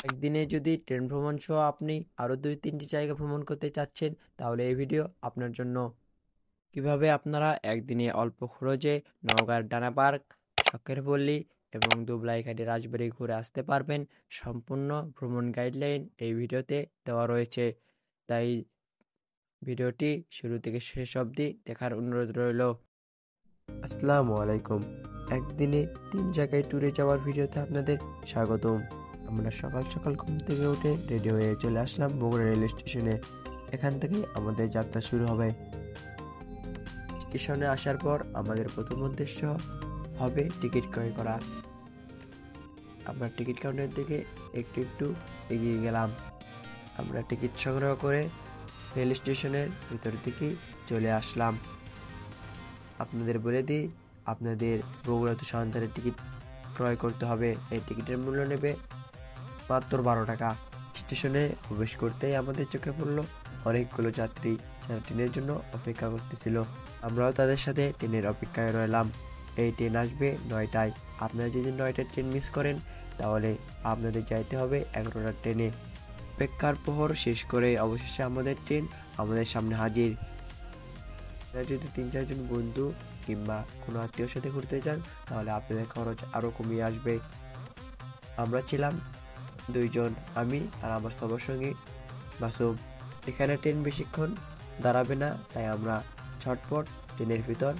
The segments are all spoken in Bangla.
একদিনে যদি ট্রেন ভ্রমণ সহ আপনি আরও 2-3টি জায়গা ভ্রমণ করতে চাচ্ছেন, তাহলে এই ভিডিও আপনার জন্য। কিভাবে আপনারা একদিনে অল্প খরচে নওগাঁর ডানা পার্ক, শখের পল্লী এবং দুবলাইখাটি রাজবাড়ি ঘুরে আসতে পারবেন, সম্পূর্ণ ভ্রমণ গাইডলাইন এই ভিডিওতে দেওয়া রয়েছে। তাই ভিডিওটি শুরু থেকে শেষ অবধি দেখার অনুরোধ রইল। আসসালামু আলাইকুম। একদিনে 3 জায়গায় ট্যুরে যাওয়ার ভিডিওতে আপনাদের স্বাগতম। আমরা সকাল সকাল ঘুম থেকে উঠে রেডি হয়ে চলে আসলাম বগুড়া রেল স্টেশনে। এখান থেকে আমাদের যাত্রা শুরু হবে। স্টেশনে আসার পর আমাদের প্রথম উদ্দেশ্য হবে টিকিট ক্রয় করা। আমরা টিকিট কাউন্টারের দিকে একটু একটু এগিয়ে গেলাম। আমরা টিকিট সংগ্রহ করে রেল স্টেশনের ভিতর দিকে চলে আসলাম। আপনাদের বলে দিই, আপনাদের বগুড়া টু সান্তাহারের টিকিট ক্রয় করতে হবে। এই টিকিটের মূল্য নেবে মাত্র 12 টাকা। স্টেশনে প্রবেশ করতেই আমাদের চোখে পড়লো অনেকগুলো যাত্রী যারা ট্রেনের জন্য অপেক্ষা করতেছিল। আমরাও তাদের সাথে ট্রেনের অপেক্ষায় রইলাম। এই ট্রেন আসবে 9টায়। আপনারা যদি 9টার ট্রেন মিস করেন, তাহলে আপনাদের যাইতে হবে 11টার ট্রেনে। অপেক্ষার প্রহর শেষ করে অবশেষে আমাদের ট্রেন আমাদের সামনে হাজির। আপনারা যদি 3-4 জন বন্ধু কিংবা কোনো আত্মীয়র সাথে ঘুরতে যান, তাহলে আপনাদের খরচ আরও কমিয়ে আসবে। আমরা ছিলাম 2 জন, আমি আর আমার সবার সঙ্গী মাসুম। এখানে ট্রেন বেশিক্ষণ দাঁড়াবে না, তাই আমরা ঝটপট ট্রেনের ভিতর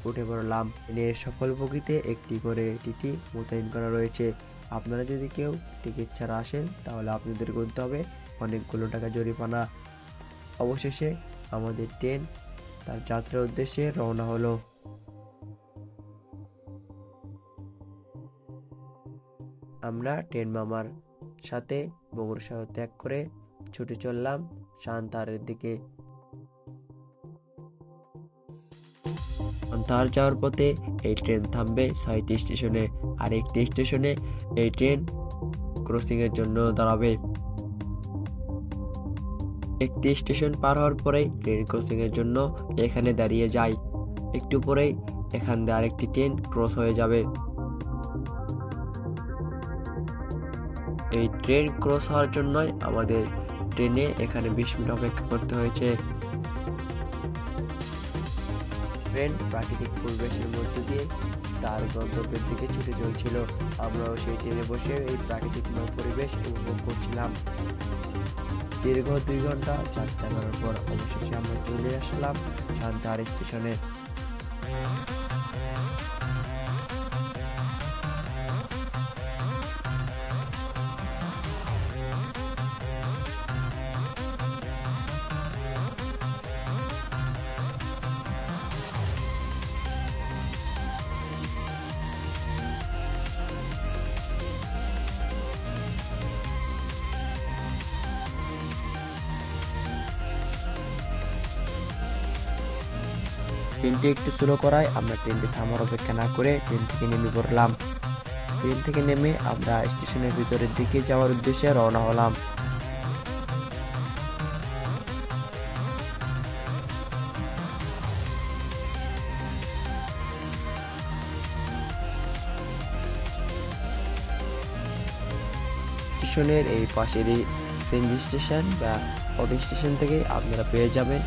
উঠে পড়লাম। ট্রেনের সকল বগিতে একটি করে টিটি মোতায়েন করা রয়েছে। আপনারা যদি কেউ টিকিট ছাড়া আসেন, তাহলে আপনাদের গুনতে হবে অনেকগুলো টাকা জরিমানা। অবশেষে আমাদের ট্রেন তার যাত্রার উদ্দেশ্যে রওনা হলো। আমরা ট্রেন মামার সাথে বগুড়া শহর ত্যাগ করে ছুটে চললাম সান্তাহারের দিকে। সান্তাহার যাওয়ার পথে এই ট্রেন থামবে 6টি স্টেশনে, আর একটি স্টেশনে এই ট্রেন ক্রসিং এর জন্য দাঁড়াবে। একটি স্টেশন পার হওয়ার পরেই ট্রেন ক্রসিং এর জন্য এখানে দাঁড়িয়ে যায়। একটু পরেই এখান দিয়ে আরেকটি ট্রেন ক্রস হয়ে যাবে। এই ট্রেন ক্রস হওয়ার জন্যই আমাদের ট্রেনে এখানে 20 মিনিট অপেক্ষা করতে হয়েছে। ট্রেন প্রাকৃতিক পরিবেশের মধ্য দিয়ে তার গন্তব্যের দিকে ছুটে চলছিল। আমরাও সেই ট্রেনে বসে এই প্রাকৃতিক পরিবেশ উপভোগ করছিলাম। দীর্ঘ 2 ঘন্টা যাত্রা করার পর অবশেষে আমরা চলে আসলাম সান্তাহার স্টেশনে। ট্রেনটি একটু স্লো করায় আমরা ট্রেনটি থামার অপেক্ষা না করে ট্রেন থেকে নেমে পড়লাম। ট্রেন থেকে নেমে আমরা স্টেশনের ভিতরের দিকে যাওয়ার উদ্দেশ্যে রওনা হলাম। স্টেশনের এই পাশেরই সিএনজি স্টেশন বা অটো স্টেশন থেকে আপনারা পেয়ে যাবেন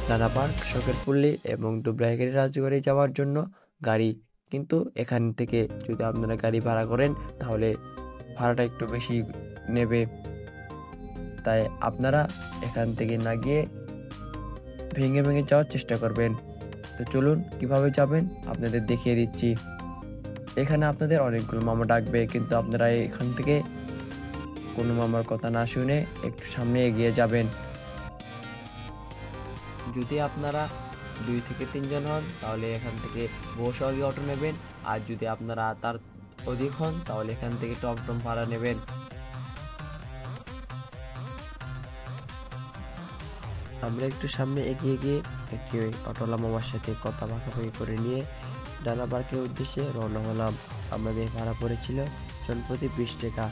ডানা পার্ক, শখের পল্লী এবং দুবলাইখাটি রাজবাড়ি যাওয়ার জন্য গাড়ি। কিন্তু এখান থেকে যদি আপনারা গাড়ি ভাড়া করেন, তাহলে ভাড়াটা একটু বেশি নেবে। তাই আপনারা এখান থেকে না গিয়ে ভেঙে ভেঙে যাওয়ার চেষ্টা করবেন। তো চলুন কিভাবে যাবেন আপনাদের দেখিয়ে দিচ্ছি। এখানে আপনাদের অনেকগুলো মামা ডাকবে, কিন্তু আপনারা এখান থেকে কোনো মামার কথা না শুনে একটু সামনে এগিয়ে যাবেন। যদি আপনারা 2 থেকে 3 জন হন, তাহলে এখান থেকে বহুসহজে অটো নেবেন। আর যদি আপনারা তার অধিক হন, তাহলে এখান থেকে টমটম ভাড়া নেবেন। আমরা একটু সামনে এগিয়ে গিয়ে একটি অটোওয়ালা মামার সাথে কথা ভাগাভাগি করে নিয়ে ডানা পার্কের উদ্দেশ্যে রওনা হলাম। আমাদের ভাড়া পড়েছিল জনপ্রতি 20 টাকা।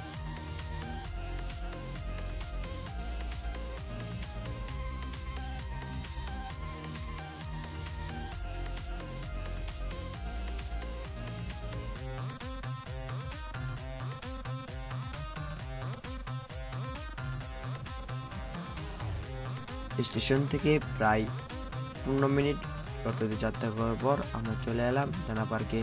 স্টেশন থেকে প্রায় 15 মিনিট টোটোতে যাত্রা করার পর আমরা চলে এলাম ডানা পার্কে।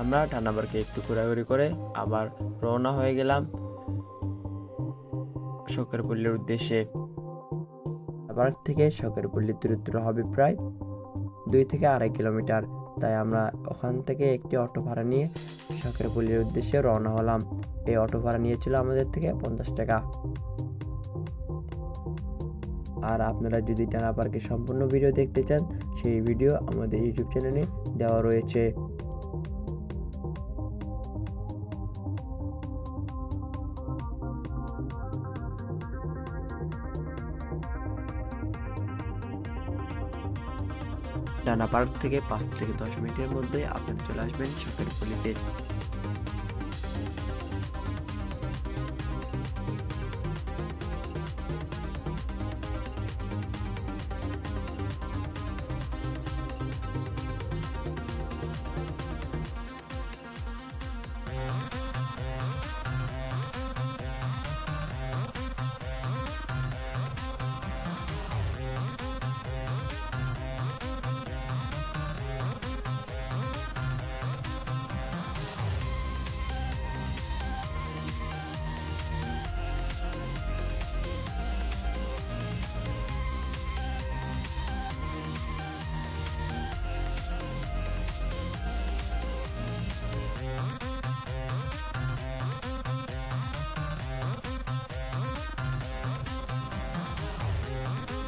আমরা ডানা পার্কে একটু ঘোরাঘুরি করে আবার রওনা হয়ে গেলাম শখেরপল্লীর উদ্দেশ্যে। পার্ক থেকে শখেরপল্লীর দূরত্ব হবে প্রায় 2 থেকে 2.5 কিলোমিটার। তাই আমরা ওখান থেকে একটি অটো ভাড়া নিয়ে শখেরপল্লীর উদ্দেশ্যে রওনা হলাম। এই অটো ভাড়া নিয়েছিল আমাদের থেকে 50 টাকা। আর আপনারা যদি ডানা পার্কের সম্পূর্ণ ভিডিও দেখতে চান, সেই ভিডিও আমাদের ইউটিউব চ্যানেলে দেওয়া রয়েছে। ডানা পার্ক থেকে 5 থেকে 10 মিনিটের মধ্যে আপনারা চলে আসবেন শখেরপল্লীতে।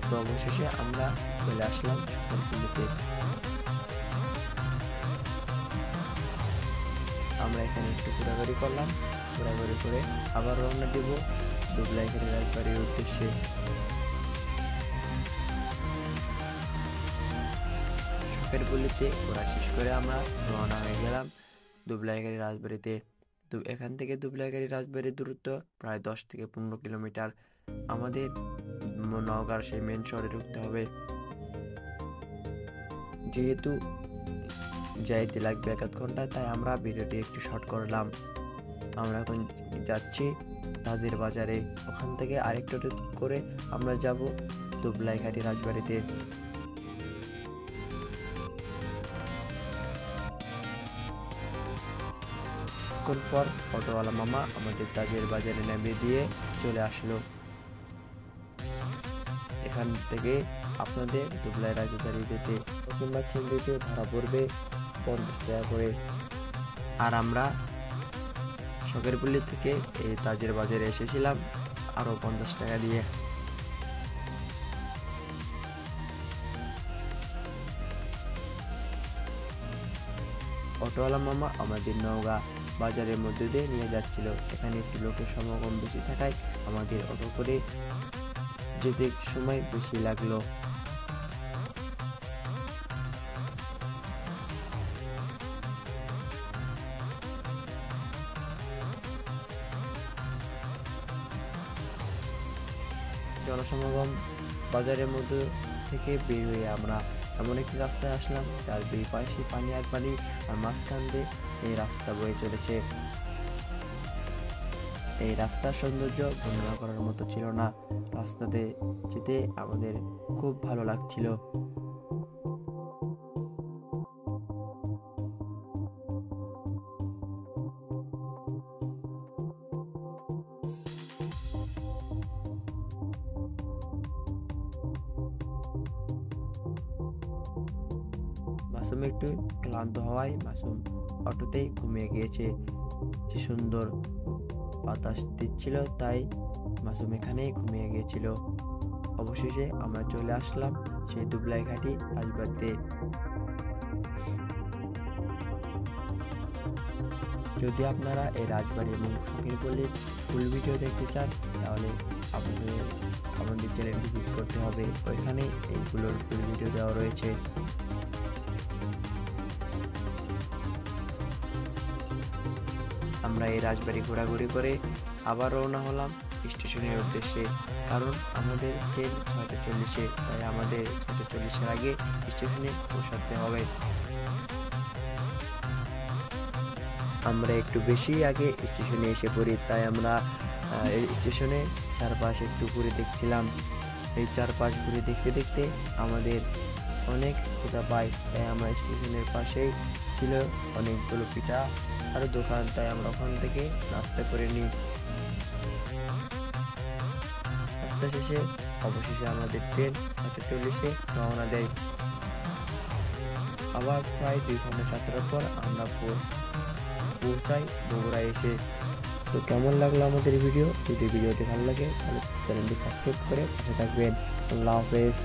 তো অবশেষে আমরা চলে আসলাম শখেরপল্লীতে। আমরা এখানে একটু ঘোরাঘুরি করলাম, ঘোরাঘুরি করে আবার রওনা দেব দুবলাইখালী রাজবাড়ির উদ্দেশ্যে। শখেরপল্লীতে ঘোরা শেষ করে আমরা রওনা হয়ে গেলাম দুবলাইখালী রাজবাড়িতে। তো এখান থেকে দুবলাইখালী রাজবাড়ির দূরত্ব প্রায় 10 থেকে 15 কিলোমিটার। আমাদের নওগাঁর সেই মেন শহরে ঢুকতে হবে, যেহেতু যাইতে লাগবে 1 ঘন্টা, তাই আমরা ভিডিওটি একটু শর্ট করলাম। আমরা এখন যাচ্ছি তাদের বাজারে, ওখান থেকে আরেকটু করে আমরা যাব দুবলাইখালী রাজবাড়িতে। কিছুক্ষণ পর অটোওয়ালা মামা আমাদের তাজের বাজারে নামিয়ে দিয়ে চলে আসলো। এখান থেকে আপনাদের দুবলাই রাজবাড়ি যেতে কিংবা চিংড়িতে ভাড়া পড়বে 50 টাকা করে। আর আমরা শখেরপল্লী থেকে এই তাজের বাজারে এসেছিলাম আরো 50 টাকা দিয়ে। অটোওয়ালা মামা আমাদের নওগাঁ বাজারের মধ্যে দিয়ে নিয়ে যাচ্ছিল। এখানে একটু লোকের সমাগম বেশি থাকায় আমাদের অটো করে যেতে সময় বেশি লাগলো। জনসমাগম বাজারের মধ্যে থেকে বের হয়ে আমরা এমন একটি রাস্তায় আসলাম যার দুই পাশে পানি আর পানি, আর মাঝখান দিয়ে এই রাস্তা বয়ে চলেছে। এই রাস্তার সৌন্দর্য বর্ণনা করার মতো ছিল না। রাস্তাতে যেতে আমাদের খুব ভালো লাগছিল। মাসুম একটু ক্লান্ত হওয়ায় মাসুম অটোতেই ঘুমিয়ে গিয়েছে। যে সুন্দর বাতাস দিচ্ছিল তাই মাসুম এখানেই ঘুমিয়ে গিয়েছিল। অবশেষে আমরা চলে আসলাম সেই দুবলাইখালী রাজবাড়িতে। যদি আপনারা এই রাজবাড়ি এবং শখেরপল্লীর ফুল ভিডিও দেখতে চান, তাহলে আমাদের চ্যানেলটি ভিজিট করতে হবে। ওইখানে এইগুলোর ফুল ভিডিও দেওয়া রয়েছে। আমরা এই রাজবাড়ি ঘোরাঘুরি করে আবার রওনা হলাম স্টেশনের উদ্দেশ্যে, কারণ আমাদের ট্রেন 6:40-এ, তাই আমাদের 6:40-এর আগে স্টেশনে পৌঁছাতে হবে। আমরা একটু বেশি আগে স্টেশনে এসে পড়ি, তাই আমরা এই স্টেশনে চারপাশ একটু ঘুরে দেখছিলাম। এই চারপাশ ঘুরে দেখতে দেখতে আমাদের অনেক ক্ষুধা পায়, তাই আমরা স্টেশনের পাশেই ছিল অনেকগুলো পিঠা আর দোকান, তাই আমরা ওখান থেকে নাস্তা করে নিই। নাস্তা শেষে অবশেষে আমাদের ট্রেন 6:40-এ রওনা দেয়। আবার প্রায় 2 ঘন্টা যাত্রার পর আমরা পৌঁছাই বগুড়ায় এসে। তো কেমন লাগলো আমাদের ভিডিও? যদি ভিডিওটি ভালো লাগে তাহলে চ্যানেলটি সাবস্ক্রাইব করে পাশে থাকবেন। আল্লাহ হাফেজ।